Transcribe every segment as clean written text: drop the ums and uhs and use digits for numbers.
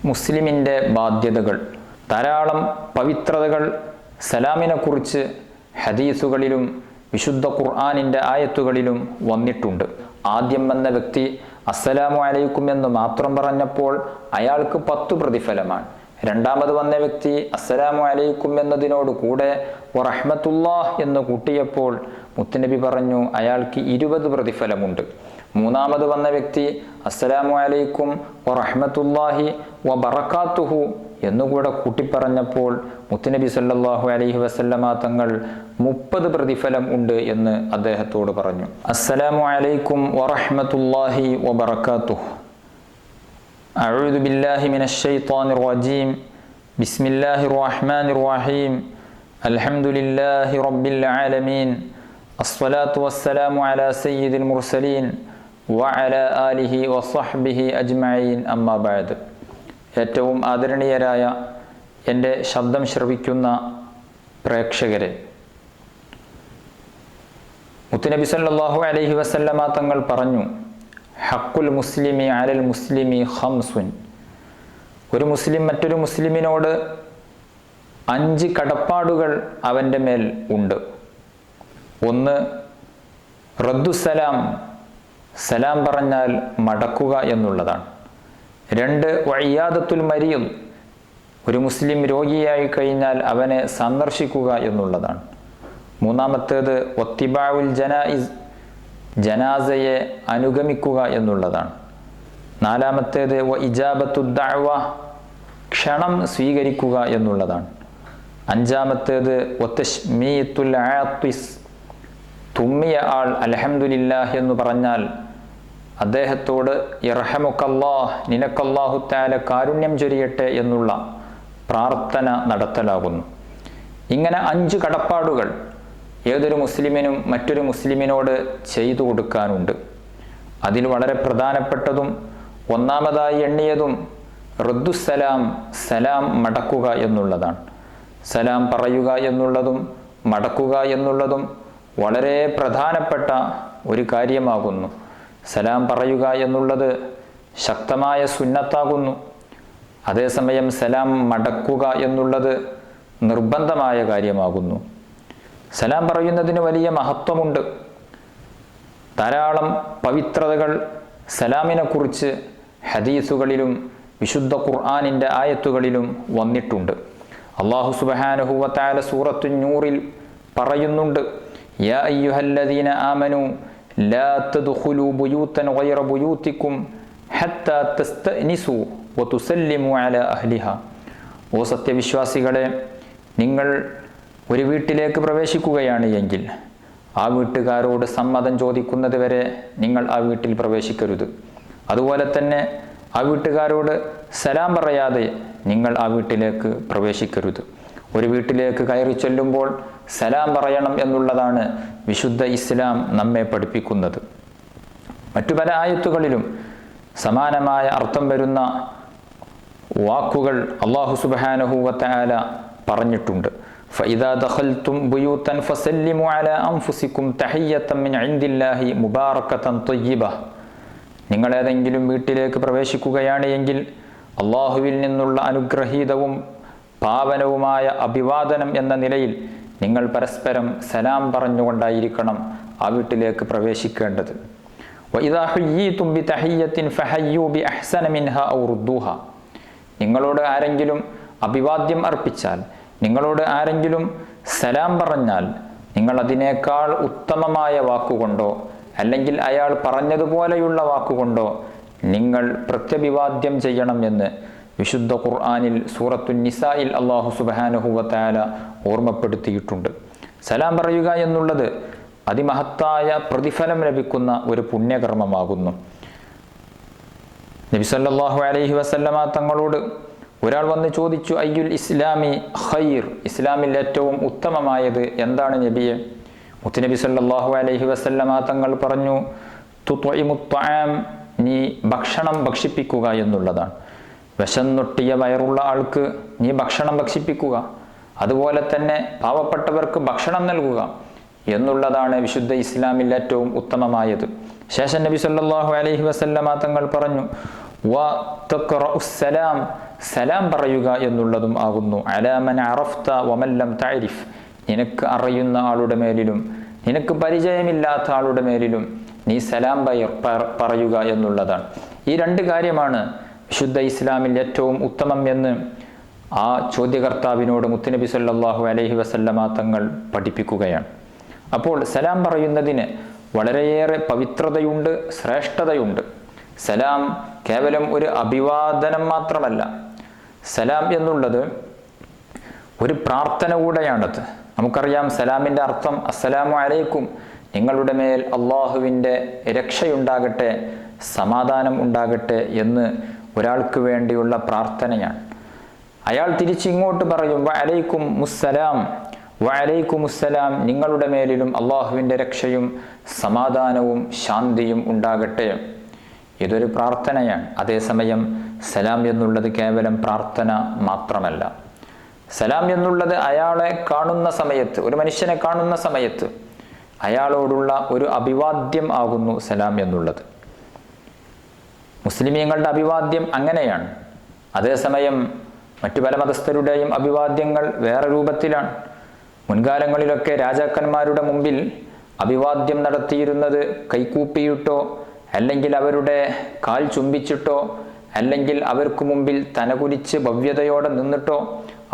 മുസ്ലിമിൻ്റെ ബാധ്യതകൾ. ധാരാളം പവിത്രതകൾ സലാമിനെക്കുറിച്ച് ഹദീസുകളിലും വിശുദ്ധ ഖുർആനിൻ്റെ ആയത്തുകളിലും വന്നിട്ടുണ്ട്. ആദ്യം വന്ന വ്യക്തി അസ്സലാമു അലൈക്കും എന്ന് മാത്രം പറഞ്ഞപ്പോൾ അയാൾക്ക് 10 പ്രതിഫലമാണ്. രണ്ടാമത് വന്ന വ്യക്തി അസ്സലാമു അലൈക്കും എന്നതിനോട് കൂടെ വറഹ്മത്തുള്ളാഹ് എന്ന് കൂട്ടിയപ്പോൾ മുത്തുനബി പറഞ്ഞു അയാൾക്ക് 20 പ്രതിഫലമുണ്ട്. മൂന്നാമത് വന്ന വ്യക്തി അസ്സലാമു അലൈക്കും വറഹ്മത്തുള്ളാഹി വബറകാതുഹു എന്നുകൂടെ കൂട്ടിപ്പറഞ്ഞപ്പോൾ മുത്തുനബി സല്ലല്ലാഹു അലൈഹി വസല്ലമ തങ്ങൾ 30 പ്രതിഫലം ഉണ്ട് എന്ന് അദ്ദേഹത്തോട് പറഞ്ഞു. അസ്സലാമു അലൈക്കും വറഹ്മത്തുള്ളാഹി വബറകാതുഹു. അഊദു ബില്ലാഹി മിനശ് ശൈത്വാനിർ റജീം. ബിസ്മില്ലാഹിർ റഹ്മാനിർ റഹീം. അൽഹംദുലില്ലാഹി റബ്ബിൽ ആലമീൻ. അസ്സലാത്തു വസ്സലാമു അലാ സയ്യിദിൽ മുർസലീൻ വഅലാ ആലിഹി വസ്വഹ്ബിഹി അജ്മഈൻ. അമ്മാ ബഅദ്. ഏറ്റവും ആദരണീയരായ എൻ്റെ ശബ്ദം ശ്രവിക്കുന്ന പ്രേക്ഷകരെ, മുത്തുനബി സല്ലല്ലാഹു അലൈഹി വസല്ലമ തങ്ങൾ പറഞ്ഞു, ഹഖുൽ മുസ്ലിമി അലൽ മുസ്ലിമി ഖംസുൻ. ഒരു മുസ്ലിം മറ്റൊരു മുസ്ലിമിനോട് 5 കടപ്പാടുകൾ അവൻ്റെ മേൽ ഉണ്ട്. 1. റദ്ദുസലാം, സലാം പറഞ്ഞാൽ മടക്കുക എന്നുള്ളതാണ്. 2. വഇയാദത്തുൽ മരീദ്, ഒരു മുസ്ലിം രോഗിയായി കഴിഞ്ഞാൽ അവനെ സന്ദർശിക്കുക എന്നുള്ളതാണ്. 3. വത്തിബാഉൽ ജനായിസ്, ജനാസയെ അനുഗമിക്കുക എന്നുള്ളതാണ്. 4. വഇജാബത്തുദ് ദഅവ, ക്ഷണം സ്വീകരിക്കുക എന്നുള്ളതാണ്. 5. വതശ്മീതുൽ ആതിസ്, തുമ്മിയ ആൾ അൽഹംദുലില്ലാഹ് എന്ന് പറഞ്ഞാൽ അദ്ദേഹത്തോട് ഇർഹമുക്കല്ലാഹ്, നിനക്കല്ലാഹു തആല കാരുണ്യം ചൊരിയട്ടെ എന്നുള്ള പ്രാർത്ഥന നടത്തലാകുന്നു. ഇങ്ങനെ 5 കടപ്പാടുകൾ ഏതൊരു മുസ്ലിമിനും മറ്റൊരു മുസ്ലിമിനോട് ചെയ്തു കൊടുക്കാനുണ്ട്. അതിൽ വളരെ പ്രധാനപ്പെട്ടതും ഒന്നാമതായി എണ്ണിയതും റദ്ദുസലാം, സലാം മടക്കുക എന്നുള്ളതാണ്. സലാം പറയുക എന്നുള്ളതും മടക്കുക എന്നുള്ളതും വളരെ പ്രധാനപ്പെട്ട ഒരു കാര്യമാകുന്നു. സലാം പറയുക എന്നുള്ളത് ശക്തമായ സുന്നത്താകുന്നു. അതേസമയം സലാം മടക്കുക എന്നുള്ളത് നിർബന്ധമായ കാര്യമാകുന്നു. സലാം പറയുന്നതിന് വലിയ മഹത്വമുണ്ട്. ധാരാളം പവിത്രതകൾ സലാമിനെക്കുറിച്ച് ഹദീസുകളിലും വിശുദ്ധ ഖുർആനിൻ്റെ ആയത്തുകളിലും വന്നിട്ടുണ്ട്. അല്ലാഹു സുബ്ഹാനഹു വ തആല സൂറത്തുൻ നൂറിൽ പറയുന്നുണ്ട്, യാ അയ്യുഹല്ലദീന ആമനൂ ലാ തദ്ഖുലൂ ബുയൂതൻ ഗൈറ ബുയൂതികും ഹത്താ തസ്തഅനിസൂ വതുസല്ലിമു അലാ അഹ്ലിഹാ. ഓ സത്യവിശ്വാസികളെ, നിങ്ങൾ ഒരു വീട്ടിലേക്ക് പ്രവേശിക്കുകയാണ് എങ്കിൽ ആ വീട്ടുകാരോട് സമ്മതം ചോദിക്കുന്നത് വരെ നിങ്ങൾ ആ വീട്ടിൽ പ്രവേശിക്കരുത്. അതുപോലെ തന്നെ ആ വീട്ടുകാരോട് സലാം പറയാതെ നിങ്ങൾ ആ വീട്ടിലേക്ക് പ്രവേശിക്കരുത്. ഒരു വീട്ടിലേക്ക് കയറി ചെല്ലുമ്പോൾ സലാം പറയണം എന്നുള്ളതാണ് വിശുദ്ധ ഇസ്ലാം നമ്മെ പഠിപ്പിക്കുന്നത്. മറ്റു പല ആയത്തുകളിലും സമാനമായ അർത്ഥം വരുന്ന വാക്കുകൾ അല്ലാഹു സുബ്ഹാനഹു വ തആല പറഞ്ഞിട്ടുണ്ട്. ഫഇദാ ദഖൽതും ബുയൂതൻ ഫസല്ലിമു അലാ അൻഫുസികും തഹിയ്യതൻ മിൻ ഇൻദില്ലാഹി മുബാറകതൻ ത്വയ്യിബ. നിങ്ങൾ ഏതെങ്കിലും വീട്ടിലേക്ക് പ്രവേശിക്കുകയാണ് എങ്കിൽ അല്ലാഹുവിൽ നിന്നുള്ള അനുഗ്രഹീതവും പാവനവുമായ അഭിവാദനം എന്ന നിലയിൽ നിങ്ങൾ പരസ്പരം സലാം പറഞ്ഞുകൊണ്ടായിരിക്കണം ആ വീട്ടിലേക്ക് പ്രവേശിക്കേണ്ടത്. വഇദാ ഹുയ്യീതും ബിതഹിയ്യത്തിൻ ഫഹയ്യൂ ബിഅഹ്സന മിൻഹാ ഔ റുദ്ദൂഹാ. നിങ്ങളോട് ആരെങ്കിലും അഭിവാദ്യം അർപ്പിച്ചാൽ, നിങ്ങളോട് ആരെങ്കിലും സലാം പറഞ്ഞാൽ, നിങ്ങൾ അതിനേക്കാൾ ഉത്തമമായ വാക്കുകൊണ്ടോ അല്ലെങ്കിൽ അയാൾ പറഞ്ഞതുപോലെയുള്ള വാക്കുകൊണ്ടോ നിങ്ങൾ പ്രത്യഭിവാദ്യം ചെയ്യണം എന്ന് വിശുദ്ധ ഖുർആനിൽ സൂറത്തുൻ നിസായിൽ അല്ലാഹു സുബ്ഹാനഹു വ തആല ഓർമ്മപ്പെടുത്തിയിട്ടുണ്ട്. സലാം പറയുക എന്നുള്ളത് അതിമഹത്തായ പ്രതിഫലം ലഭിക്കുന്ന ഒരു പുണ്യകർമ്മമാകുന്നു. നബി സല്ലല്ലാഹു അലൈഹി വസല്ലമ തങ്ങളോട് ഒരാൾ വന്ന് ചോദിച്ചു, അയ്യുൽ ഇസ്ലാമി ഖൈർ, ഇസ്ലാമിൽ ഏറ്റവും ഉത്തമമായത് എന്താണ് നബിയെ? മുത്തുനബി സല്ലല്ലാഹു അലൈഹി വസല്ലമ തങ്ങൾ പറഞ്ഞു, തുത്ഇമുത് ത്വആം, നീ ഭക്ഷണം ഭക്ഷിപ്പിക്കുക എന്നുള്ളതാണ്. വിശന്നൊട്ടിയ വയറുള്ള ആൾക്ക് നീ ഭക്ഷണം ഭക്ഷിപ്പിക്കുക, അതുപോലെ തന്നെ പാവപ്പെട്ടവർക്ക് ഭക്ഷണം നൽകുക എന്നുള്ളതാണ് വിശുദ്ധ ഇസ്ലാമിൽ ഏറ്റവും ഉത്തമമായത്. ശേഷം നബി സല്ലല്ലാഹു അലൈഹി വസല്ലമ തങ്ങൾ പറഞ്ഞു, വ തഖ്റഉസ് സലാം, സലാം പറയുക എന്നുള്ളതും ആകുന്നു. അലാ മൻ അറഫ്ത വമൻ ലം തഅരിഫ്, നിനക്ക് അറിയുന്ന ആളുടെ മേലിലും നിനക്ക് പരിചയമില്ലാത്ത ആളുടെ മേലിലും നീ സലാം പറയുക എന്നുള്ളതാണ്. ഈ രണ്ട് കാര്യമാണ് വിശുദ്ധ ഇസ്ലാമിൽ ഏറ്റവും ഉത്തമം എന്ന് ആ ചോദ്യകർത്താവിനോട് മുത്തുനബി സല്ലല്ലാഹു അലൈഹി വസല്ലമ തങ്ങൾ പഠിപ്പിക്കുകയാണ്. അപ്പോൾ സലാം പറയുന്നതിന് വളരെയേറെ പവിത്രതയുണ്ട്, ശ്രേഷ്ഠതയുണ്ട്. സലാം കേവലം ഒരു അഭിവാദനം മാത്രമല്ല, സലാം എന്നുള്ളത് ഒരു പ്രാർത്ഥന കൂടെയാണത്. നമുക്കറിയാം സലാമിൻ്റെ അർത്ഥം അസ്സലാമു അലൈക്കും, നിങ്ങളുടെ മേൽ അള്ളാഹുവിൻ്റെ രക്ഷയുണ്ടാകട്ടെ, സമാധാനം ഉണ്ടാകട്ടെ എന്ന് ഒരാൾക്ക് വേണ്ടിയുള്ള പ്രാർത്ഥനയാണ്. അയാൾ തിരിച്ചിങ്ങോട്ട് പറയും വഅലൈക്കും മുസ്സലാം, വഅലൈക്കും മുസ്സലാം, നിങ്ങളുടെ മേലിലും അള്ളാഹുവിൻ്റെ രക്ഷയും സമാധാനവും ശാന്തിയും ഉണ്ടാകട്ടെ. ഇതൊരു പ്രാർത്ഥനയാണ്. അതേസമയം സലാം എന്നുള്ളത് കേവലം പ്രാർത്ഥന മാത്രമല്ല. സലാം എന്നുള്ളത് അയാളെ കാണുന്ന സമയത്ത്, ഒരു മനുഷ്യനെ കാണുന്ന സമയത്ത് അയാളോടുള്ള ഒരു അഭിവാദ്യം ആകുന്നു സലാം എന്നുള്ളത്. മുസ്ലിമീങ്ങളുടെ അഭിവാദ്യം അങ്ങനെയാണ്. അതേസമയം മറ്റു പല മതസ്ഥരുടെയും അഭിവാദ്യങ്ങൾ വേറെ രൂപത്തിലാണ്. മുൻകാലങ്ങളിലൊക്കെ രാജാക്കന്മാരുടെ മുമ്പിൽ അഭിവാദ്യം നടത്തിയിരുന്നത് കൈകൂപ്പിയിട്ടോ, അല്ലെങ്കിൽ അവരുടെ കാൽ ചുംബിച്ചിട്ടോ, അല്ലെങ്കിൽ അവർക്ക് മുമ്പിൽ തലകുനിച്ച് ഭവ്യതയോടെ നിന്നിട്ടോ,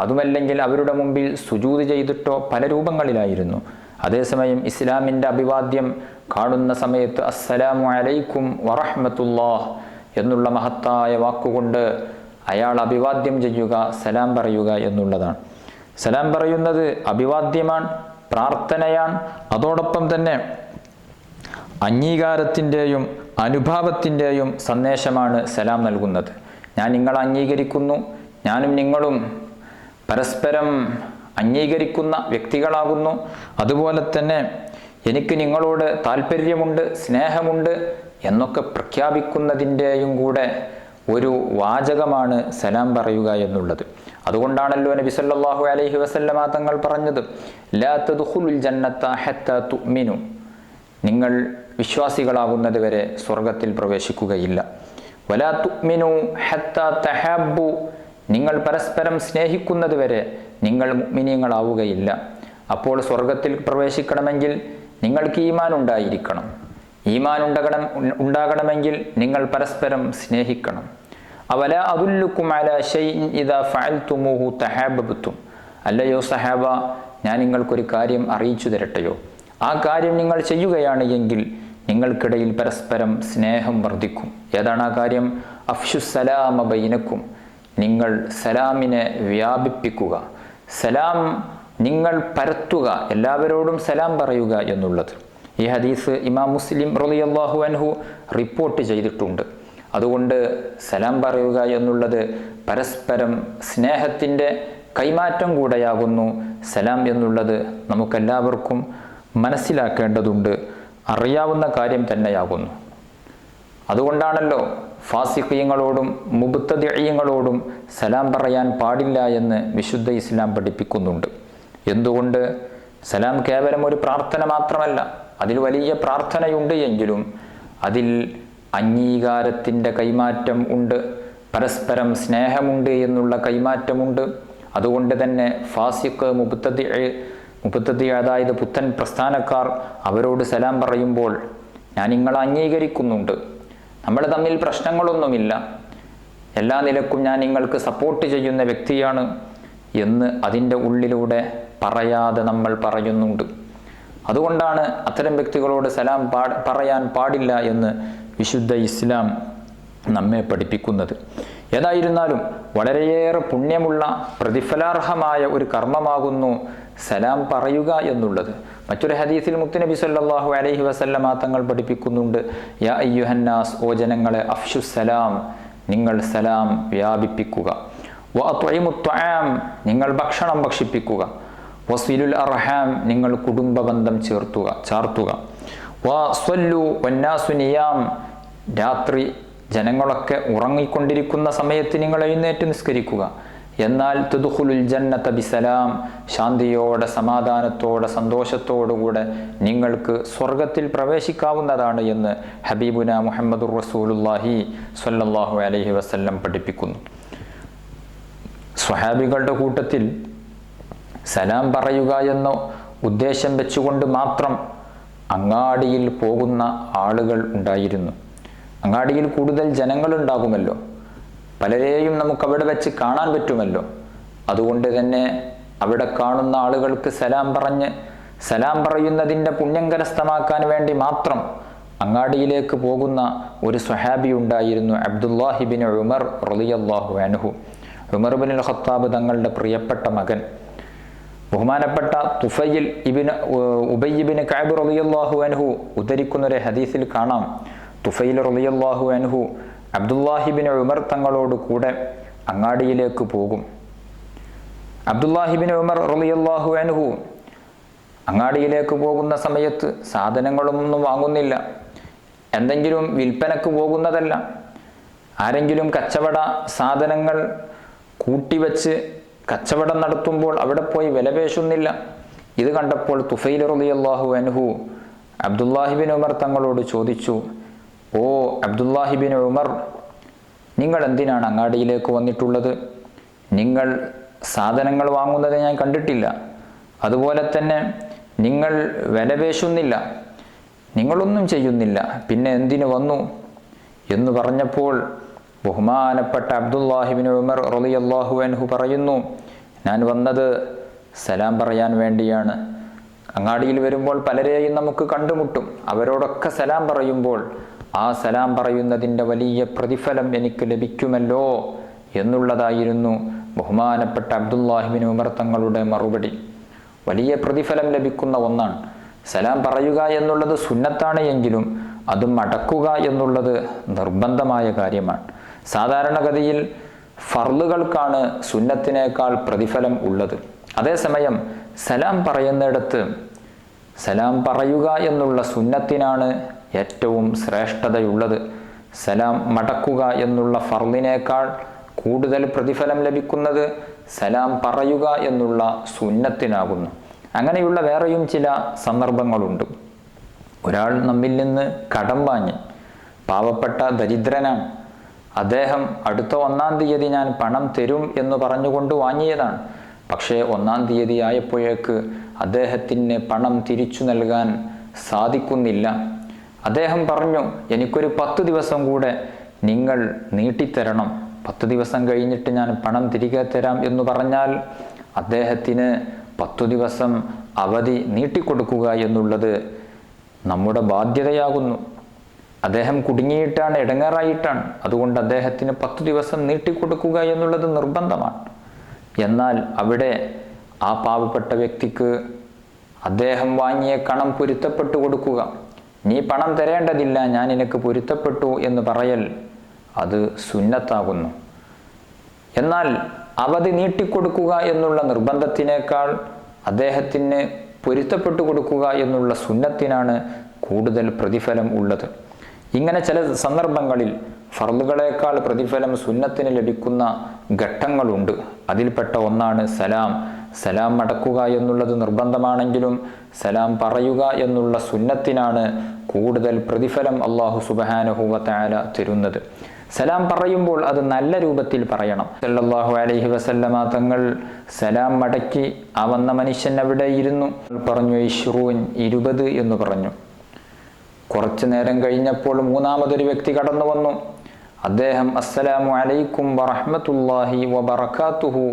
അതുമല്ലെങ്കിൽ അവരുടെ മുമ്പിൽ സുജൂദ് ചെയ്തിട്ടോ പല രൂപങ്ങളിലായിരുന്നു. അതേസമയം ഇസ്ലാമിൻ്റെ അഭിവാദ്യം കാണുന്ന സമയത്ത് അസ്സലാമു അലൈക്കും വറഹ്മത്തുള്ളാഹ് എന്നുള്ള മഹത്തായ വാക്കുകൊണ്ട് അയാൾ അഭിവാദ്യം ചെയ്യുക, സലാം പറയുക എന്നുള്ളതാണ്. സലാം പറയുന്നത് അഭിവാദ്യമാണ്, പ്രാർത്ഥനയാണ്. അതോടൊപ്പം തന്നെ അംഗീകാരത്തിൻ്റെയും അനുഭാവത്തിൻ്റെയും സന്ദേശമാണ് സലാം നൽകുന്നത്. ഞാൻ നിങ്ങളെ അംഗീകരിക്കുന്നു, ഞാനും നിങ്ങളും പരസ്പരം അംഗീകരിക്കുന്ന വ്യക്തികളാകുന്നു. അതുപോലെ തന്നെ എനിക്ക് നിങ്ങളോട് താല്പര്യമുണ്ട്, സ്നേഹമുണ്ട് എന്നൊക്കെ പ്രഖ്യാപിക്കുന്നതിൻ്റെയും കൂടെ ഒരു വാചകമാണ് സലാം പറയുക എന്നുള്ളത്. അതുകൊണ്ടാണല്ലോ നബി സല്ലല്ലാഹു അലൈഹി വസല്ലമ തങ്ങൾ പറഞ്ഞത് ലാ തദ്ഖുലുൽ ജന്നത ഹത്താ തുഅ്മിനു, നിങ്ങൾ വിശ്വാസികളാകുന്നത് വരെ സ്വർഗത്തിൽ പ്രവേശിക്കുകയില്ല. വലാ തുഅ്മിനു ഹത്താ തഹബ്ബു, നിങ്ങൾ പരസ്പരം സ്നേഹിക്കുന്നത് വരെ നിങ്ങൾ മുഅ്മിനീങ്ങളാവുകയില്ല. അപ്പോൾ സ്വർഗത്തിൽ പ്രവേശിക്കണമെങ്കിൽ നിങ്ങൾക്ക് ഈമാൻ ഉണ്ടായിരിക്കണം. ഈമാൻ ഉണ്ടാകണമെങ്കിൽ നിങ്ങൾ പരസ്പരം സ്നേഹിക്കണം. അവല അദുല്ലുക്കും അലാ ശൈഇൻ ഇദാ ഫഅൽതുമൂഹു തഹാബബ്തും, അല്ലയോ സഹാബ, ഞാൻ നിങ്ങൾക്കൊരു കാര്യം അറിയിച്ചു തരട്ടെയോ? ആ കാര്യം നിങ്ങൾ ചെയ്യുകയാണ് എങ്കിൽ നിങ്ങൾക്കിടയിൽ പരസ്പരം സ്നേഹം വർദ്ധിക്കും. ഏതാണ് ആ കാര്യം? അഫ്ശുസ്സലാമ ബൈനക്കും, നിങ്ങൾ സലാമിനെ വ്യാപിപ്പിക്കുക, സലാം നിങ്ങൾ പരത്തുക, എല്ലാവരോടും സലാം പറയുക എന്നുള്ളത്. ഈ ഹദീസ് ഇമാം മുസ്ലിം റളിയല്ലാഹു അൻഹു റിപ്പോർട്ട് ചെയ്തിട്ടുണ്ട്. അതുകൊണ്ട് സലാം പറയുക എന്നുള്ളത് പരസ്പരം സ്നേഹത്തിൻ്റെ കൈമാറ്റം കൂടെയാകുന്നു. സലാം എന്നുള്ളത് നമുക്കെല്ലാവർക്കും മനസ്സിലാക്കേണ്ടതുണ്ട്, അറിയാവുന്ന കാര്യം തന്നെയാകുന്നു. അതുകൊണ്ടാണല്ലോ ഫാസിഖീങ്ങളോടും മുബ്തദിഈങ്ങളോടും സലാം പറയാൻ പാടില്ല എന്ന് വിശുദ്ധ ഇസ്ലാം പഠിപ്പിക്കുന്നുണ്ട്. എന്തുകൊണ്ട്? സലാം കേവലം ഒരു പ്രാർത്ഥന മാത്രമല്ല, അതിൽ വലിയ പ്രാർത്ഥനയുണ്ട് എങ്കിലും അതിൽ അംഗീകാരത്തിൻ്റെ കൈമാറ്റം ഉണ്ട്, പരസ്പരം സ്നേഹമുണ്ട് എന്നുള്ള കൈമാറ്റമുണ്ട്. അതുകൊണ്ട് തന്നെ ഫാസിഖ്, മുബ്തദി അതായത് പുത്തൻ പ്രസ്ഥാനക്കാർ അവരോട് സലാം പറയുമ്പോൾ ഞാൻ നിങ്ങളെ അംഗീകരിക്കുന്നുണ്ട്, നമ്മൾ തമ്മിൽ പ്രശ്നങ്ങളൊന്നുമില്ല, എല്ലാ നിലക്കും ഞാൻ നിങ്ങൾക്ക് സപ്പോർട്ട് ചെയ്യുന്ന വ്യക്തിയാണ് എന്ന് അതിൻ്റെ ഉള്ളിലൂടെ പറയാതെ നമ്മൾ പറയുന്നുണ്ട്. അതുകൊണ്ടാണ് അത്തരം വ്യക്തികളോട് സലാം പറയാൻ പാടില്ല എന്ന് വിശുദ്ധ ഇസ്ലാം നമ്മെ പഠിപ്പിക്കുന്നത്. ഏതായിരുന്നാലും വളരെയേറെ പുണ്യമുള്ള പ്രതിഫലാർഹമായ ഒരു കർമ്മമാകുന്നു സലാം പറയുക എന്നുള്ളത്. മറ്റൊരു ഹദീസിൽ മുത്തുനബി സല്ലല്ലാഹു അലൈഹി വസല്ലമ തങ്ങൾ പഠിപ്പിക്കുന്നുണ്ട്, യാ അയ്യുഹന്നാസ്, ഓ ജനങ്ങളെ, അഫ്ശുസ്സലാം, നിങ്ങൾ സലാം വ്യാപിപ്പിക്കുക. വഅത്ഇമുത് ത്വആം, നിങ്ങൾ ഭക്ഷണം ഭക്ഷിപ്പിക്കുക. വസിലുൽ അർഹാം, നിങ്ങൾ കുടുംബബന്ധം ചാർത്തുക. വസ്വല്ലു വന്നാസു നിയാം, രാത്രി ജനങ്ങളൊക്കെ ഉറങ്ങിക്കൊണ്ടിരിക്കുന്ന സമയത്ത് നിങ്ങൾ എഴുന്നേറ്റ് നിസ്കരിക്കുക. എന്നാൽ തുദ്ഖുലുൽ ജന്നത ബിസലാം, ശാന്തിയോടെ സമാധാനത്തോടെ സന്തോഷത്തോടുകൂടെ നിങ്ങൾക്ക് സ്വർഗത്തിൽ പ്രവേശിക്കാവുന്നതാണ് എന്ന് ഹബീബുന മുഹമ്മദുർ റസൂലുള്ളാഹി സ്വല്ലല്ലാഹു അലൈഹി വസല്ലം പഠിപ്പിക്കുന്നു. സ്വഹാബികളുടെ കൂട്ടത്തിൽ സലാം പറയുക എന്ന ഉദ്ദേശം വെച്ചുകൊണ്ട് മാത്രം അങ്ങാടിയിൽ പോകുന്ന ആളുകൾ ഉണ്ടായിരുന്നു. അങ്ങാടിയിൽ കൂടുതൽ ജനങ്ങളുണ്ടാകുമല്ലോ, പലരെയും നമുക്ക് അവിടെ വെച്ച് കാണാൻ പറ്റുമല്ലോ. അതുകൊണ്ട് തന്നെ അവിടെ കാണുന്ന ആളുകൾക്ക് സലാം പറയുന്നതിൻ്റെ പുണ്യം കരസ്ഥമാക്കാൻ വേണ്ടി മാത്രം അങ്ങാടിയിലേക്ക് പോകുന്ന ഒരു സ്വഹാബി ഉണ്ടായിരുന്നു, അബ്ദുല്ലാഹി ബിൻ ഉമർ റളിയല്ലാഹു അൻഹു. ഉമർ ബിൻ ഖത്താബ് തങ്ങളുടെ പ്രിയപ്പെട്ട മകൻ. ബഹുമാനപ്പെട്ട തുഫൈൽ ഇബ്നു ഉബയ്യ് ബിൻ കഅബ് റളിയല്ലാഹു അൻഹു ഉദ്ധരിക്കുന്ന ഒരു ഹദീസിൽ കാണാം, തുഫൈൽ റളിയല്ലാഹു അൻഹു അബ്ദുല്ലാഹി ബിൻ ഉമർ തങ്ങളോട് കൂടെ അങ്ങാടിയിലേക്ക് പോകും. അബ്ദുല്ലാഹി ബിൻ ഉമർ റളിയല്ലാഹു അൻഹു അങ്ങാടിയിലേക്ക് പോകുന്ന സമയത്ത് സാധനങ്ങളൊന്നും വാങ്ങുന്നില്ല, എന്തെങ്കിലും വിൽപ്പനക്ക് പോകുന്നതല്ല. ആരെങ്കിലും കച്ചവട സാധനങ്ങൾ കൂട്ടിവെച്ച് കച്ചവടം നടത്തുമ്പോൾ അവിടെ പോയി വിലപേശുന്നില്ല. ഇത് കണ്ടപ്പോൾ തുഫൈൽ റളിയല്ലാഹു അൻഹു അബ്ദുല്ലാഹി ബിൻ ഉമർ തങ്ങളോട് ചോദിച്ചു, ഓ അബ്ദുല്ലാഹി ബിൻ ഉമർ, നിങ്ങൾ എന്തിനാണ് അങ്ങാടിയിലേക്ക് വന്നിട്ടുള്ളത്? നിങ്ങൾ സാധനങ്ങൾ വാങ്ങുന്നത് ഞാൻ കണ്ടിട്ടില്ല, അതുപോലെ തന്നെ നിങ്ങൾ വിലപേശുന്നില്ല, നിങ്ങളൊന്നും ചെയ്യുന്നില്ല, പിന്നെ എന്തിനു വന്നു എന്ന് പറഞ്ഞപ്പോൾ ബഹുമാനപ്പെട്ട അബ്ദുല്ലാഹി ബിൻ ഉമർ റളിയല്ലാഹു അൻഹു പറയുന്നു, ഞാൻ വന്നത് സലാം പറയാൻ വേണ്ടിയാണ്. അങ്ങാടിയിൽ വരുമ്പോൾ പലരെയും നമുക്ക് കണ്ടുമുട്ടും, അവരോടൊക്കെ സലാം പറയുമ്പോൾ ആ സലാം പറയുന്നതിൻ്റെ വലിയ പ്രതിഫലം എനിക്ക് ലഭിക്കുമല്ലോ എന്നുള്ളതായിരുന്നു ബഹുമാനപ്പെട്ട അബ്ദുല്ലാഹി ബിൻ ഉമർ തങ്ങളുടെ മറുപടി. വലിയ പ്രതിഫലം ലഭിക്കുന്ന ഒന്നാണ് സലാം പറയുക എന്നുള്ളത്. സുന്നത്താണ് എങ്കിലും അത് മടക്കുക എന്നുള്ളത് നിർബന്ധമായ കാര്യമാണ്. സാധാരണഗതിയിൽ ഫർളുകൾക്കാണ് സുന്നത്തിനേക്കാൾ പ്രതിഫലം ഉള്ളത്. അതേസമയം സലാം പറയുന്നിടത്ത് സലാം പറയുക എന്നുള്ള സുന്നത്തിനാണ് ഏറ്റവും ശ്രേഷ്ഠതയുള്ളത്. സലാം മടക്കുക എന്നുള്ള ഫർളിനേക്കാൾ കൂടുതൽ പ്രതിഫലം ലഭിക്കുന്നത് സലാം പറയുക എന്നുള്ള സുന്നത്തിനാകുന്നു. അങ്ങനെയുള്ള വേറെയും ചില സന്ദർഭങ്ങളുണ്ട്. ഒരാൾ നമ്മിൽ നിന്ന് കടം വാങ്ങി, പാവപ്പെട്ട ദരിദ്രനാണ്, അദ്ദേഹം അടുത്ത 1-ാം തീയതി ഞാൻ പണം തരും എന്ന് പറഞ്ഞുകൊണ്ട് വാങ്ങിയതാണ്. പക്ഷേ 1-ാം തീയതി ആയപ്പോഴേക്ക് അദ്ദേഹത്തിന് പണം തിരിച്ചു നൽകാൻ സാധിക്കുന്നില്ല. അദ്ദേഹം പറഞ്ഞു, എനിക്കൊരു 10 ദിവസം കൂടെ നിങ്ങൾ നീട്ടിത്തരണം, 10 ദിവസം കഴിഞ്ഞിട്ട് ഞാൻ പണം തിരികെ തരാം എന്ന് പറഞ്ഞാൽ അദ്ദേഹത്തിന് 10 ദിവസം അവധി നീട്ടിക്കൊടുക്കുക എന്നുള്ളത് നമ്മുടെ ബാധ്യതയാകുന്നു. അദ്ദേഹം കുടുങ്ങിയിട്ടാണ്, ഇടങ്ങേറായിട്ടാണ്. അതുകൊണ്ട് അദ്ദേഹത്തിന് 10 ദിവസം നീട്ടിക്കൊടുക്കുക എന്നുള്ളത് നിർബന്ധമാണ്. എന്നാൽ അവിടെ ആ പാവപ്പെട്ട വ്യക്തിക്ക് അദ്ദേഹം വാങ്ങിയ കണം പൊരുത്തപ്പെട്ടു കൊടുക്കുക, നീ പണം തരേണ്ടതില്ല, ഞാൻ നിനക്ക് പൊരുത്തപ്പെട്ടു എന്ന് പറയൽ അത് സുന്നത്താകുന്നു. എന്നാൽ അവധി നീട്ടിക്കൊടുക്കുക എന്നുള്ള നിർബന്ധത്തിനേക്കാൾ അദ്ദേഹത്തിന് പൊരുത്തപ്പെട്ടു കൊടുക്കുക എന്നുള്ള സുന്നത്തിനാണ് കൂടുതൽ പ്രതിഫലം ഉള്ളത്. ഇങ്ങനെ ചില സന്ദർഭങ്ങളിൽ ഫർളുകളേക്കാൾ പ്രതിഫലം സുന്നത്തിന് ലഭിക്കുന്ന ഘട്ടങ്ങളുണ്ട്. അതിൽപ്പെട്ട ഒന്നാണ് സലാം മടക്കുക എന്നുള്ളത് നിർബന്ധമാണെങ്കിലും സലാം പറയുക എന്നുള്ള സുന്നത്തിനാണ് കൂടുതൽ പ്രതിഫലം അല്ലാഹു സുബ്ഹാനഹു വ തആല തരുന്നത്. സലാം പറയുമ്പോൾ അത് നല്ല രൂപത്തിൽ പറയണം. സല്ലല്ലാഹു അലൈഹി വസല്ലമ തങ്ങൾ സലാം മടക്കി ആ വന്ന മനുഷ്യൻ അവിടെ ഇരുന്നു. പറഞ്ഞു 20 എന്ന് പറഞ്ഞു. കുറച്ചു നേരം കഴിഞ്ഞപ്പോൾ 3-മതൊരു വ്യക്തി കടന്നു വന്നു. അദ്ദേഹം അസ്സലാമു അലൈക്കും വറഹ്മത്തുള്ളാഹി വബറകാതുഹു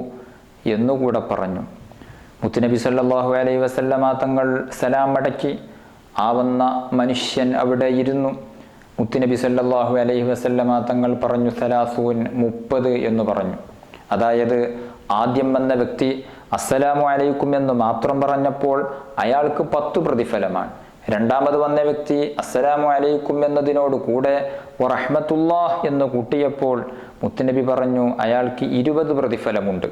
എന്നുകൂടെ പറഞ്ഞു. മുത്തുനബി സല്ലല്ലാഹു അലൈഹി വസല്ലമ തങ്ങൾ സലാം മടക്കി ആ വന്ന മനുഷ്യൻ അവിടെ ഇരുന്നു. മുത്തുനബി സല്ലല്ലാഹു അലൈഹി വസല്ലമ തങ്ങൾ പറഞ്ഞു 30 എന്ന് പറഞ്ഞു. അതായത് ആദ്യം വന്ന വ്യക്തി അസ്സലാമു അലൈക്കും എന്ന് മാത്രം പറഞ്ഞപ്പോൾ അയാൾക്ക് 10 പ്രതിഫലമാണ്. രണ്ടാമത് വന്ന വ്യക്തി അസ്സലാമു അലൈക്കും എന്നതിനോട് കൂടെ വറഹ്മത്തുള്ളാഹ് എന്ന് കൂട്ടിയപ്പോൾ മുത്തുനബി പറഞ്ഞു അയാൾക്ക് 20 പ്രതിഫലമുണ്ട്.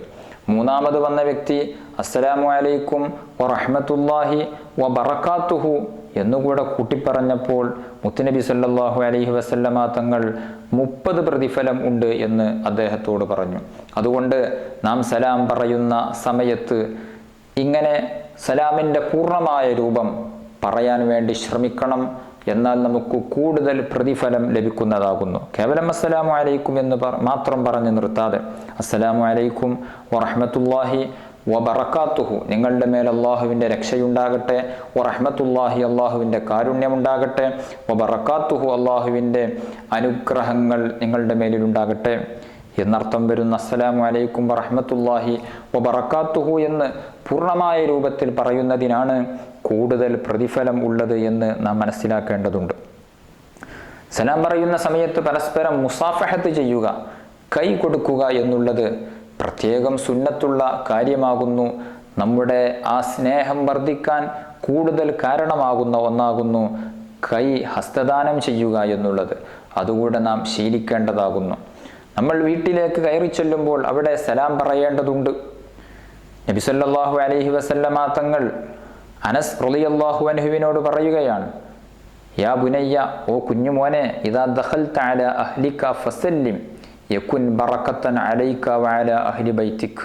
മൂന്നാമത് വന്ന വ്യക്തി അസ്സലാമു അലൈക്കും വറഹ്മത്തുള്ളാഹി വബറകാതുഹു എന്നുകൂടെ കൂട്ടിപ്പറഞ്ഞപ്പോൾ മുത്തുനബി സല്ലല്ലാഹു അലൈഹി വസല്ലമ തങ്ങൾ 30 പ്രതിഫലം ഉണ്ട് എന്ന് അദ്ദേഹത്തോട് പറഞ്ഞു. അതുകൊണ്ട് നാം സലാം പറയുന്ന സമയത്ത് ഇങ്ങനെ സലാമിൻ്റെ പൂർണ്ണമായ രൂപം പറയാൻ വേണ്ടി ശ്രമിക്കണം. എന്നാൽ നമുക്ക് കൂടുതൽ പ്രതിഫലം ലഭിക്കുന്നതാകുന്നു. കേവലം അസ്സലാമു അലൈക്കും എന്ന് മാത്രം പറഞ്ഞു നിർത്താതെ അസ്സലാമു അലൈക്കും വറഹ്മത്തുള്ളാഹി വബറകാതുഹു, നിങ്ങളുടെ മേൽ അള്ളാഹുവിൻ്റെ രക്ഷയുണ്ടാകട്ടെ, വറഹ്മത്തുള്ളാഹി അള്ളാഹുവിൻ്റെ കാരുണ്യമുണ്ടാകട്ടെ, വബറകാതുഹു അള്ളാഹുവിൻ്റെ അനുഗ്രഹങ്ങൾ നിങ്ങളുടെ മേലിലുണ്ടാകട്ടെ എന്നർത്ഥം വരുന്ന അസ്സലാമു അലൈക്കും വറഹ്മത്തുള്ളാഹി വബറകാതുഹു എന്ന് പൂർണ്ണമായ രൂപത്തിൽ പറയുന്നതിനാണ് കൂടുതൽ പ്രതിഫലം ഉള്ളത് എന്ന് നാം മനസ്സിലാക്കേണ്ടതുണ്ട്. സലാം പറയുന്ന സമയത്ത് പരസ്പരം മുസാഫഹത്ത് ചെയ്യുക, കൈ കൊടുക്കുക എന്നുള്ളത് പ്രത്യേകം സുന്നത്തുള്ള കാര്യമാകുന്നു. നമ്മുടെ ആ സ്നേഹം വർദ്ധിക്കാൻ കൂടുതൽ കാരണമാകുന്ന ഒന്നാകുന്നു കൈ ഹസ്തദാനം ചെയ്യുക എന്നുള്ളത്. അതുകൂടെ നാം ശീലിക്കേണ്ടതാകുന്നു. നമ്മൾ വീട്ടിലേക്ക് കയറി ചെല്ലുമ്പോൾ അവിടെ സലാം പറയേണ്ടതുണ്ട്. നബി സല്ലല്ലാഹു അലൈഹി വസല്ലമ തങ്ങൾ അനസ് റളിയല്ലാഹു അൻഹുവിനോട് പറയുകയാണ്, യാ ബുനയ്യ, ഓ കുഞ്ഞുമോനെ, ഇദാ ദഖൽത അലാ അഹ്ലിക ഫസല്ലിം യകുൻ ബറകത്തൻ അലൈക വഅലാ അഹ്ലി ബൈതിക്.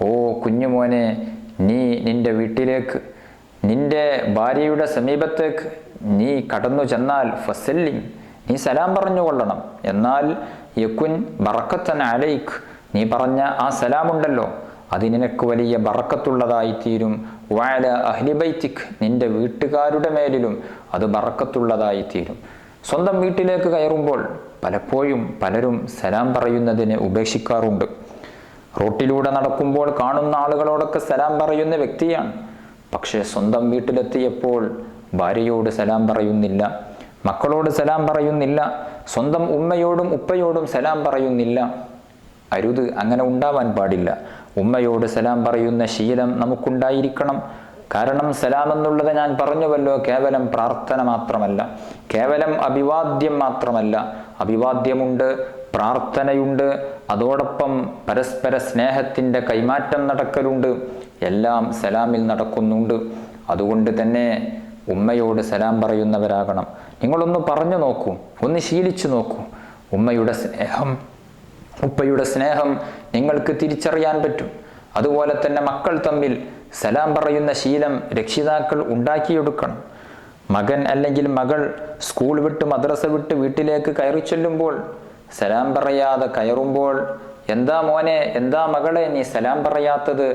ഓ കുഞ്ഞുമോനെ, നീ നിന്റെ വീട്ടിലേക്ക്, നിന്റെ ഭാര്യയുടെ സമീപത്തേക്ക് നീ കടന്നു ചെന്നാൽ ഫസല്ലിം, നീ സലാം പറഞ്ഞുകൊള്ളണം. എന്നാൽ യകുൻ ബറകത്തൻ അലൈക്, നീ പറഞ്ഞ ആ സലാമുണ്ടല്ലോ അത് നിനക്ക് വലിയ ബറക്കത്തുള്ളതായിത്തീരും. വഅല അഹ്ലി ബൈതിക്, നിന്റെ വീട്ടുകാരുടെ മേലിലും അത് ബറക്കത്തുള്ളതായിത്തീരും. സ്വന്തം വീട്ടിലേക്ക് കയറുമ്പോൾ പലപ്പോഴും പലരും സലാം പറയുന്നതിനെ ഉപേക്ഷിക്കാറുണ്ട്. റോട്ടിലൂടെ നടക്കുമ്പോൾ കാണുന്ന ആളുകളോടൊക്കെ സലാം പറയുന്ന വ്യക്തിയാണ്. പക്ഷേ സ്വന്തം വീട്ടിലെത്തിയപ്പോൾ ഭാര്യയോട് സലാം പറയുന്നില്ല, മക്കളോട് സലാം പറയുന്നില്ല, സ്വന്തം ഉമ്മയോടും ഉപ്പയോടും സലാം പറയുന്നില്ല. അരുത്, അങ്ങനെ ഉണ്ടാവാൻ പാടില്ല. ഉമ്മയോട് സലാം പറയുന്ന ശീലം നമുക്കുണ്ടായിരിക്കണം. കാരണം സലാം എന്നുള്ളത് ഞാൻ പറഞ്ഞുവല്ലോ, കേവലം പ്രാർത്ഥന മാത്രമല്ല, കേവലം അഭിവാദ്യം മാത്രമല്ല. അഭിവാദ്യമുണ്ട്, പ്രാർത്ഥനയുണ്ട്, അതോടൊപ്പം പരസ്പര സ്നേഹത്തിൻ്റെ കൈമാറ്റം നടക്കലുണ്ട്. എല്ലാം സലാമിൽ നടക്കുന്നുണ്ട്. അതുകൊണ്ട് തന്നെ ഉമ്മയോട് സലാം പറയുന്നവരാകണം. നിങ്ങളൊന്ന് പറഞ്ഞു നോക്കൂ, ഒന്ന് ശീലിച്ചു നോക്കൂ. ഉമ്മയുടെ സ്നേഹം, ഉപ്പയുടെ സ്നേഹം നിങ്ങൾക്ക് തിരിച്ചറിയാൻ പറ്റും. അതുപോലെ തന്നെ മക്കൾ തമ്മിൽ സലാം പറയുന്ന ശീലം രക്ഷിതാക്കൾ ഉണ്ടാക്കിയെടുക്കണം. മകൻ അല്ലെങ്കിൽ മകൾ സ്കൂൾ വിട്ട് മദ്രസ വിട്ട് വീട്ടിലേക്ക് കയറി ചെല്ലുമ്പോൾ സലാം പറയാതെ കയറുമ്പോൾ, എന്താ മോനെ, എന്താ മകളെ നീ സലാം പറയാത്തത്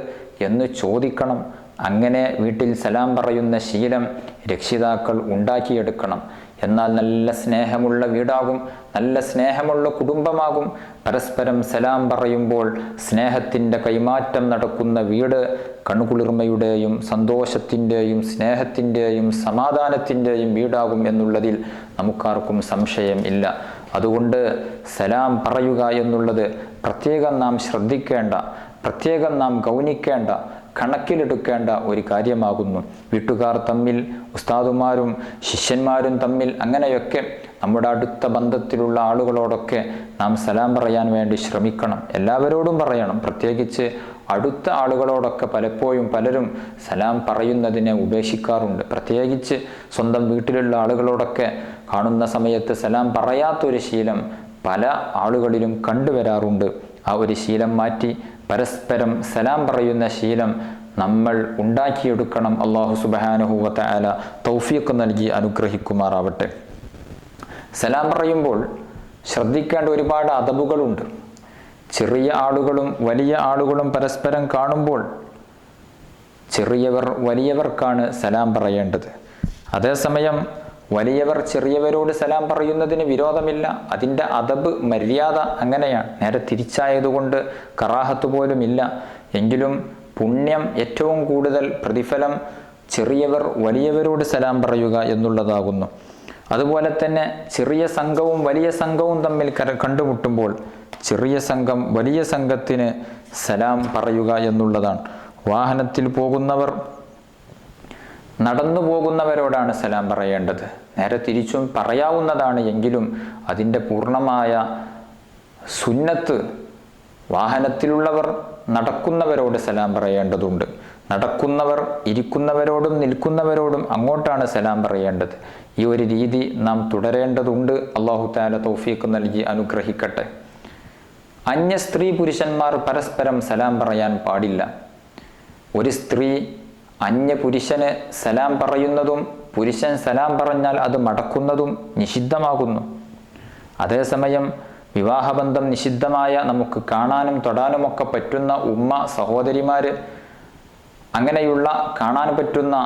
എന്ന് ചോദിക്കണം. അങ്ങനെ വീട്ടിൽ സലാം പറയുന്ന ശീലം രക്ഷിതാക്കൾ ഉണ്ടാക്കിയെടുക്കണം. എന്നാൽ നല്ല സ്നേഹമുള്ള വീടാകും, നല്ല സ്നേഹമുള്ള കുടുംബമാകും. പരസ്പരം സലാം പറയുമ്പോൾ സ്നേഹത്തിൻ്റെ കൈമാറ്റം നടക്കുന്ന വീട് കൺകുളിർമയുടെയും സന്തോഷത്തിൻ്റെയും സ്നേഹത്തിൻ്റെയും സമാധാനത്തിൻ്റെയും വീടാകും എന്നുള്ളതിൽ നമുക്കാർക്കും സംശയം ഇല്ല. അതുകൊണ്ട് സലാം പറയുക എന്നുള്ളത് പ്രത്യേകം നാം ശ്രദ്ധിക്കേണ്ട, പ്രത്യേകം നാം ഗൗനിക്കേണ്ട, കണക്കിലെടുക്കേണ്ട ഒരു കാര്യമാകുന്നു. വീട്ടുകാർ തമ്മിൽ, ഉസ്താദുമാരും ശിഷ്യന്മാരും തമ്മിൽ, അങ്ങനെയൊക്കെ നമ്മുടെ അടുത്ത ബന്ധത്തിലുള്ള ആളുകളോടൊക്കെ നാം സലാം പറയാൻ വേണ്ടി ശ്രമിക്കണം. എല്ലാവരോടും പറയണം. പ്രത്യേകിച്ച് അടുത്ത ആളുകളോടൊക്കെ പലപ്പോഴും പലരും സലാം പറയുന്നതിനെ ഉപേക്ഷിക്കാറുണ്ട്. പ്രത്യേകിച്ച് സ്വന്തം വീട്ടിലുള്ള ആളുകളോടൊക്കെ കാണുന്ന സമയത്ത് സലാം പറയാത്തൊരു ശീലം പല ആളുകളിലും കണ്ടുവരാറുണ്ട്. ആ ഒരു ശീലം മാറ്റി പരസ്പരം സലാം പറയുന്ന ശീലം നമ്മൾ ഉണ്ടാക്കിയെടുക്കണം. അല്ലാഹു സുബ്ഹാനഹു വ തആല തൗഫീഖ് നൽകി അനുഗ്രഹിക്കുമാറാവട്ടെ. സലാം പറയുമ്പോൾ ശ്രദ്ധിക്കേണ്ട ഒരുപാട് അദബുകളുണ്ട്. ചെറിയ ആളുകളും വലിയ ആളുകളും പരസ്പരം കാണുമ്പോൾ ചെറിയവർ വലിയവർക്കാണ് സലാം പറയേണ്ടത്. അതേസമയം വലിയവർ ചെറിയവരോട് സലാം പറയുന്നതിന് വിരോധമില്ല. അതിൻ്റെ അദബ്, മര്യാദ അങ്ങനെയാണ്. നേരെ തിരിച്ചായതുകൊണ്ട് കറാഹത്ത് പോലും ഇല്ല. എങ്കിലും പുണ്യം, ഏറ്റവും കൂടുതൽ പ്രതിഫലം ചെറിയവർ വലിയവരോട് സലാം പറയുക എന്നുള്ളതാകുന്നു. അതുപോലെ തന്നെ ചെറിയ സംഘവും വലിയ സംഘവും തമ്മിൽ കണ്ടുമുട്ടുമ്പോൾ ചെറിയ സംഘം വലിയ സംഘത്തിന് സലാം പറയുക എന്നുള്ളതാണ്. വാഹനത്തിൽ പോകുന്നവർ നടന്നു പോകുന്നവരോടാണ് സലാം പറയേണ്ടത്. നേരെ തിരിച്ചും പറയാവുന്നതാണ്. എങ്കിലും അതിൻ്റെ പൂർണ്ണമായ സുന്നത്ത് വാഹനത്തിലുള്ളവർ നടക്കുന്നവരോട് സലാം പറയേണ്ടതുണ്ട്. നടക്കുന്നവർ ഇരിക്കുന്നവരോടും നിൽക്കുന്നവരോടും അങ്ങോട്ടാണ് സലാം പറയേണ്ടത്. ഈ ഒരു രീതി നാം തുടരേണ്ടതുണ്ട്. അല്ലാഹു തആല തൗഫീഖ് നൽകി അനുഗ്രഹിക്കട്ടെ. അന്യ സ്ത്രീ പുരുഷന്മാർ പരസ്പരം സലാം പറയാൻ പാടില്ല. ഒരു സ്ത്രീ അന്യ പുരുഷന് സലാം പറയുന്നതും പുരുഷൻ സലാം പറഞ്ഞാൽ അത് മടക്കുന്നതും നിഷിദ്ധമാകുന്നു. അതേസമയം വിവാഹബന്ധം നിഷിദ്ധമായ നമുക്ക് കാണാനും തൊടാനുമൊക്കെ പറ്റുന്ന ഉമ്മ സഹോദരിമാര്, അങ്ങനെയുള്ള കാണാൻ പറ്റുന്ന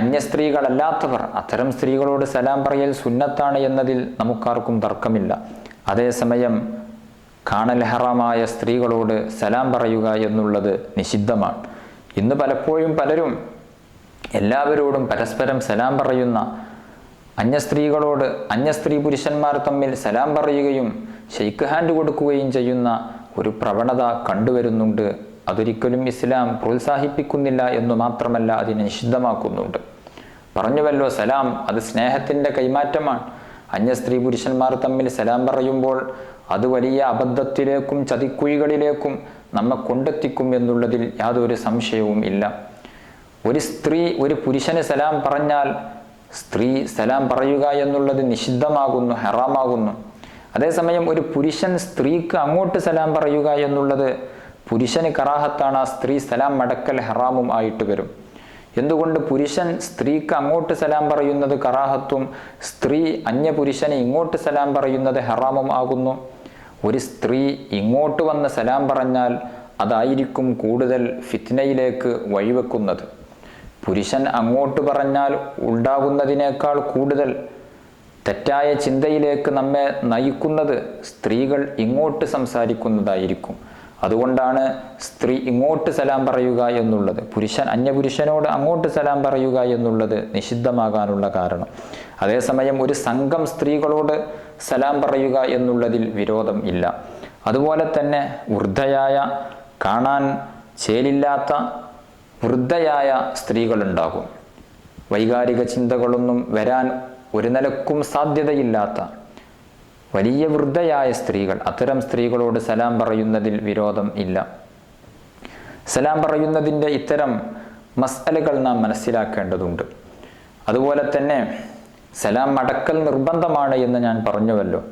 അന്യ സ്ത്രീകളല്ലാത്തവർ, അത്തരം സ്ത്രീകളോട് സലാം പറയൽ സുന്നത്താണ് എന്നതിൽ നമുക്കാർക്കും തർക്കമില്ല. അതേസമയം കാണൽ ഹറാമായ സ്ത്രീകളോട് സലാം പറയുക എന്നുള്ളത് നിഷിദ്ധമാണ്. ഇന്ന് പലപ്പോഴും പലരും എല്ലാവരോടും പരസ്പരം സലാം പറയുന്ന അന്യ സ്ത്രീകളോട് അന്യ സ്ത്രീ പുരുഷന്മാർ തമ്മിൽ സലാം പറയുകയും ഷെയ്ക്ക് ഹാൻഡ് കൊടുക്കുകയും ചെയ്യുന്ന ഒരു പ്രവണത കണ്ടുവരുന്നുണ്ട്. അതൊരിക്കലും ഇസ്ലാം പ്രോത്സാഹിപ്പിക്കുന്നില്ല എന്നു മാത്രമല്ല അതിനെ നിഷിദ്ധമാക്കുന്നുണ്ട്. പറഞ്ഞുവല്ലോ, സലാം അത് സ്നേഹത്തിൻ്റെ കൈമാറ്റമാണ്. അന്യ സ്ത്രീ പുരുഷന്മാർ തമ്മിൽ സലാം പറയുമ്പോൾ അത് വലിയ അബദ്ധത്തിലേക്കും ചതിക്കുഴികളിലേക്കും നമ്മെ കൊണ്ടെത്തിക്കും എന്നുള്ളതിൽ യാതൊരു സംശയവും ഇല്ല. ഒരു സ്ത്രീ ഒരു പുരുഷന് സലാം പറഞ്ഞാൽ സ്ത്രീ സലാം പറയുക എന്നുള്ളത് നിഷിദ്ധമാകുന്നു, ഹറാമാകുന്നു. അതേസമയം ഒരു പുരുഷൻ സ്ത്രീക്ക് അങ്ങോട്ട് സലാം പറയുക എന്നുള്ളത് പുരുഷന് കറാഹത്താണ്. ആ സ്ത്രീ സലാം മടക്കൽ ഹറാമും ആയിട്ട് വരും. എന്തുകൊണ്ട്? പുരുഷൻ സ്ത്രീക്ക് അങ്ങോട്ട് സലാം പറയുന്നത് കറാഹത്തും സ്ത്രീ അന്യ പുരുഷന് ഇങ്ങോട്ട് സലാം പറയുന്നത് ഹറാമും ആകുന്നു. ഒരു സ്ത്രീ ഇങ്ങോട്ട് വന്ന് സലാം പറഞ്ഞാൽ അതായിരിക്കും കൂടുതൽ ഫിത്നയിലേക്ക് വഴിവെക്കുന്നത്. പുരുഷൻ അങ്ങോട്ട് പറഞ്ഞാൽ ഉണ്ടാകുന്നതിനേക്കാൾ കൂടുതൽ തെറ്റായ ചിന്തയിലേക്ക് നമ്മെ നയിക്കുന്നത് സ്ത്രീകൾ ഇങ്ങോട്ട് സംസാരിക്കുന്നതായിരിക്കും. അതുകൊണ്ടാണ് സ്ത്രീ ഇങ്ങോട്ട് സലാം പറയുക എന്നുള്ളത്, പുരുഷൻ അന്യപുരുഷനോട് അങ്ങോട്ട് സലാം പറയുക എന്നുള്ളത് നിഷിദ്ധമാകാനുള്ള കാരണം. അതേസമയം ഒരു സംഘം സ്ത്രീകളോട് സലാം പറയുക എന്നുള്ളതിൽ വിരോധം ഇല്ല. അതുപോലെ തന്നെ വൃദ്ധയായ, കാണാൻ ചേലില്ലാത്ത വൃദ്ധയായ സ്ത്രീകളുണ്ടാകും. വൈകാരിക ചിന്തകളൊന്നും വരാൻ ഒരു നിലക്കും സാധ്യതയില്ലാത്ത വലിയ വൃദ്ധയായ സ്ത്രീകൾ, അത്തരം സ്ത്രീകളോട് സലാം പറയുന്നതിൽ വിരോധം ഇല്ല. സലാം പറയുന്നതിൻ്റെ ഇത്തരം മസ്അലകൾ നാം മനസ്സിലാക്കേണ്ടതുണ്ട്. അതുപോലെ തന്നെ സലാം മടക്കൽ നിർബന്ധമാണ് എന്ന് ഞാൻ പറഞ്ഞുവല്ലോ.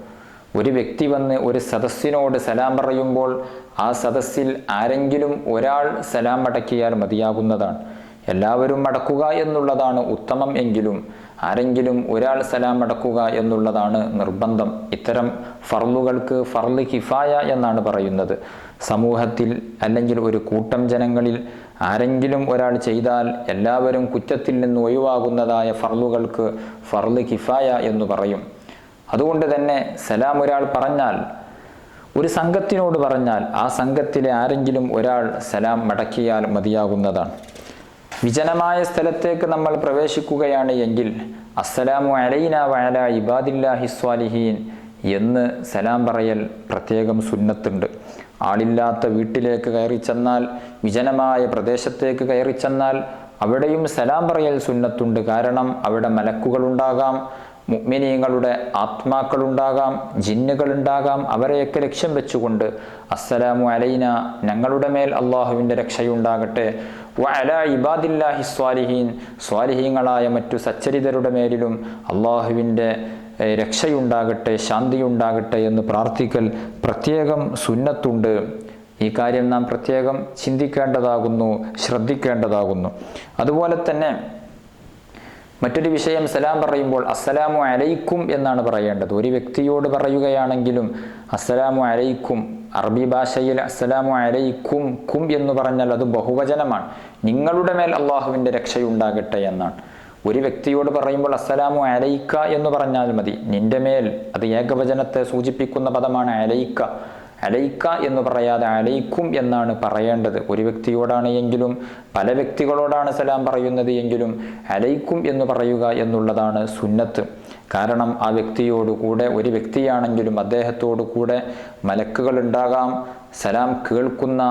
ഒരു വ്യക്തി വന്ന് ഒരു സദസ്സിനോട് സലാം പറയുമ്പോൾ ആ സദസ്സിൽ ആരെങ്കിലും ഒരാൾ സലാം മടക്കിയാൽ മതിയാകുന്നതാണ്. എല്ലാവരും മടക്കുക എന്നുള്ളതാണ് ഉത്തമം എങ്കിലും ആരെങ്കിലും ഒരാൾ സലാം മടക്കുക എന്നുള്ളതാണ് നിർബന്ധം. ഇത്തരം ഫർളുകൾക്ക് ഫർള് കിഫായ എന്നാണ് പറയുന്നത്. സമൂഹത്തിൽ അല്ലെങ്കിൽ ഒരു കൂട്ടം ജനങ്ങളിൽ ആരെങ്കിലും ഒരാൾ ചെയ്താൽ എല്ലാവരും കുറ്റത്തിൽ നിന്ന് ഒഴിവാകുന്നതായ ഫർളുകൾക്ക് ഫർള് കിഫായ എന്ന് പറയും. അതുകൊണ്ട് തന്നെ സലാം ഒരാൾ പറഞ്ഞാൽ, ഒരു സംഘത്തിനോട് പറഞ്ഞാൽ ആ സംഘത്തിലെ ആരെങ്കിലും ഒരാൾ സലാം മടക്കിയാൽ മതിയാകുന്നതാണ്. വിജനമായ സ്ഥലത്തേക്ക് നമ്മൾ പ്രവേശിക്കുകയാണ് എങ്കിൽ അസ്സലാമു അലൈന വഅലാ ഇബാദില്ലാഹി സ്വാലിഹീൻ എന്ന് സലാം പറയൽ പ്രത്യേകം സുന്നത്തുണ്ട്. ആളില്ലാത്ത വീട്ടിലേക്ക് കയറി ചെന്നാൽ, വിജനമായ പ്രദേശത്തേക്ക് കയറി ചെന്നാൽ അവിടെയും സലാം പറയൽ സുന്നത്തുണ്ട്. കാരണം അവിടെ മലക്കുകളുണ്ടാകാം, മുഅ്മിനീങ്ങളുടെ ആത്മാക്കളുണ്ടാകാം, ജിന്നുകളുണ്ടാകാം. അവരെയൊക്കെ ലക്ഷ്യം വെച്ചുകൊണ്ട് അസ്സലാമു അലൈന, ഞങ്ങളുടെ മേൽ അള്ളാഹുവിൻ്റെ രക്ഷയുണ്ടാകട്ടെ, വഅലാ ഇബാദില്ലാഹി സ്വാലിഹീൻ, സ്വാലിഹീങ്ങളായ മറ്റു സച്ചരിതരുടെ മേലിലും അള്ളാഹുവിൻ്റെ രക്ഷയുണ്ടാകട്ടെ, ശാന്തിയുണ്ടാകട്ടെ എന്ന് പ്രാർത്ഥിക്കൽ പ്രത്യേകം സുന്നത്തുണ്ട്. ഈ കാര്യം നാം പ്രത്യേകം ചിന്തിക്കേണ്ടതാകുന്നു, ശ്രദ്ധിക്കേണ്ടതാകുന്നു. അതുപോലെ തന്നെ മറ്റൊരു വിഷയം, സലാം പറയുമ്പോൾ അസ്സലാമു അലൈക്കും എന്നാണ് പറയേണ്ടത്. ഒരു വ്യക്തിയോട് പറയുകയാണെങ്കിലും അസ്സലാമു അലൈക്കും, അറബി ഭാഷയിൽ അസ്സലാമു അലൈക്കും കും എന്ന് പറഞ്ഞാൽ അത് ബഹുവചനമാണ്. നിങ്ങളുടെ മേൽ അള്ളാഹുവിൻ്റെ രക്ഷയുണ്ടാകട്ടെ എന്നാണ്. ഒരു വ്യക്തിയോട് പറയുമ്പോൾ അസ്സലാമു അലൈക്ക എന്ന് പറഞ്ഞാൽ മതി. നിന്റെ മേൽ, അത് ഏകവചനത്തെ സൂചിപ്പിക്കുന്ന പദമാണ് അലൈക്ക. അലൈക്ക എന്ന് പറയാതെ അലൈക്കും എന്നാണ് പറയേണ്ടത്. ഒരു വ്യക്തിയോടാണ് എങ്കിലും പല വ്യക്തികളോടാണ് സലാം പറയുന്നത് എങ്കിലും അലൈക്കും എന്ന് പറയുക എന്നുള്ളതാണ് സുന്നത്ത്. കാരണം ആ വ്യക്തിയോട് കൂടെ, ഒരു വ്യക്തിയാണെങ്കിലും അദ്ദേഹത്തോടു കൂടെ മലക്കുകൾ ഉണ്ടാകാം, സലാം കേൾക്കുന്ന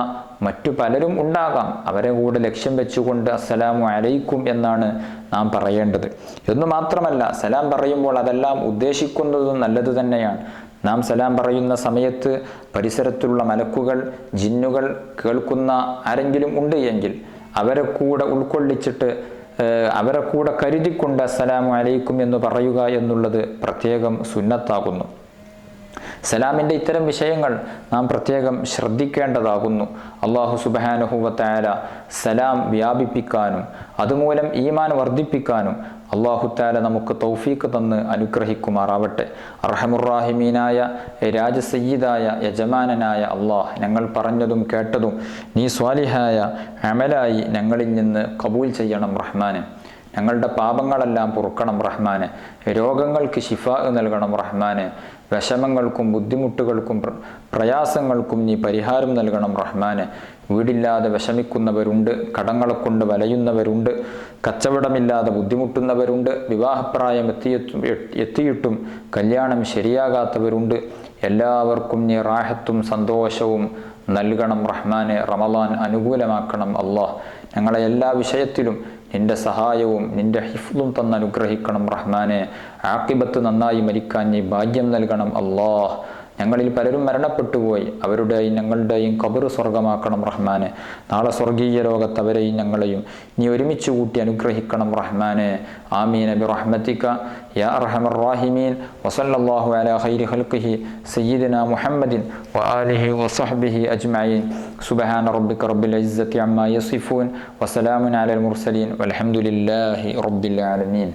മറ്റു പലരും ഉണ്ടാകാം. അവരെ കൂടെ ലക്ഷ്യം വെച്ചുകൊണ്ട് അസ്സലാമു അലൈക്കും എന്നാണ് നാം പറയേണ്ടത്. എന്നു മാത്രമല്ല, സലാം പറയുമ്പോൾ അതെല്ലാം ഉദ്ദേശിക്കുന്നതും നല്ലത് തന്നെയാണ്. നാം സലാം പറയുന്ന സമയത്ത് പരിസരത്തുള്ള മലക്കുകൾ, ജിന്നുകൾ കേൾക്കുന്ന ആരെങ്കിലും ഉണ്ട് എങ്കിൽ അവരെ കൂടെ ഉൾക്കൊള്ളിച്ചിട്ട് അവരെ കൂടെ കരുതിക്കൊണ്ട് അസ്സലാമു അലൈക്കും എന്ന് പറയുക എന്നുള്ളത് പ്രത്യേകം സുന്നത്താകുന്നു. സലാമിൻ്റെ ഇത്തരം വിഷയങ്ങൾ നാം പ്രത്യേകം ശ്രദ്ധിക്കേണ്ടതാകുന്നു. അല്ലാഹു സുബ്ഹാനഹു വ തആല സലാം വ്യാപിപ്പിക്കാനും അതുമൂലം ഈമാൻ വർദ്ധിപ്പിക്കാനും അല്ലാഹു തആല നമുക്ക് തൗഫീഖ് തന്ന് അനുഗ്രഹിക്കുമാറാവട്ടെ. അർഹമുർറാഹിമീനായ രാജസയ്യിദായ യജമാനനായ അല്ലാഹ്, ഞങ്ങൾ പറഞ്ഞതും കേട്ടതും നീ സ്വാലിഹായ അമലായി ഞങ്ങളിൽ നിന്ന് കബൂൽ ചെയ്യണം റഹ്മാനെ. ഞങ്ങളുടെ പാപങ്ങളെല്ലാം പൊറുക്കണം റഹ്മാനെ. രോഗങ്ങൾക്ക് ശിഫാ നൽകണം റഹ്മാനെ. വിഷമങ്ങൾക്കും ബുദ്ധിമുട്ടുകൾക്കും പ്രയാസങ്ങൾക്കും നീ പരിഹാരം നൽകണം റഹ്മാനെ. വീടില്ലാതെ വിഷമിക്കുന്നവരുണ്ട്, കടങ്ങളെ കൊണ്ട് വലയുന്നവരുണ്ട്, കച്ചവടമില്ലാതെ ബുദ്ധിമുട്ടുന്നവരുണ്ട്, വിവാഹപ്രായം എത്തിയിട്ടും കല്യാണം ശരിയാകാത്തവരുണ്ട്. എല്ലാവർക്കും നീ റാഹത്തും സന്തോഷവും നൽകണം റഹ്മാനെ. റമളാൻ അനുകൂലമാക്കണം അല്ലാഹ്. ഞങ്ങളെ എല്ലാ വിഷയത്തിലും നിന്റെ സഹായവും നിന്റെ ഹിഫ്ളും തന്ന് അനുഗ്രഹിക്കണം റഹ്മാനെ. ആഖിബത്ത് നന്നായി മരിക്കാൻ നീ ഭാഗ്യം നൽകണം അല്ലാഹ്. ഞങ്ങളിൽ പലരും മരണപ്പെട്ടുപോയി, അവരുടെയും ഞങ്ങളുടെയും ഖബർ സ്വർഗമാക്കണം റഹ്മാനെ. നാളെ സ്വർഗീയ ലോകത്ത് അവരെയും ഞങ്ങളെയും നീ ഒരുമിച്ച് കൂട്ടി അനുഗ്രഹിക്കണം റഹ്മാനെ. ആമീൻ ബിറഹ്മതിക യാ അർഹമർ റഹീമീൻ. വസല്ലല്ലാഹു അലാ ഖൈരി ഖൽഖിഹി സയ്യിദിനാ മുഹമ്മദിൻ വആലിഹി വസഹ്ബിഹി അജ്മഈൻ. സുബ്ഹാന റബ്ബിക റബ്ബിൽ ഇസ്സതി അമ്മാ യസിഫൂൻ വസലാമുൻ അലൽ മുർസലീൻ വൽഹംദുലില്ലാഹി റബ്ബിൽ ആലമീൻ.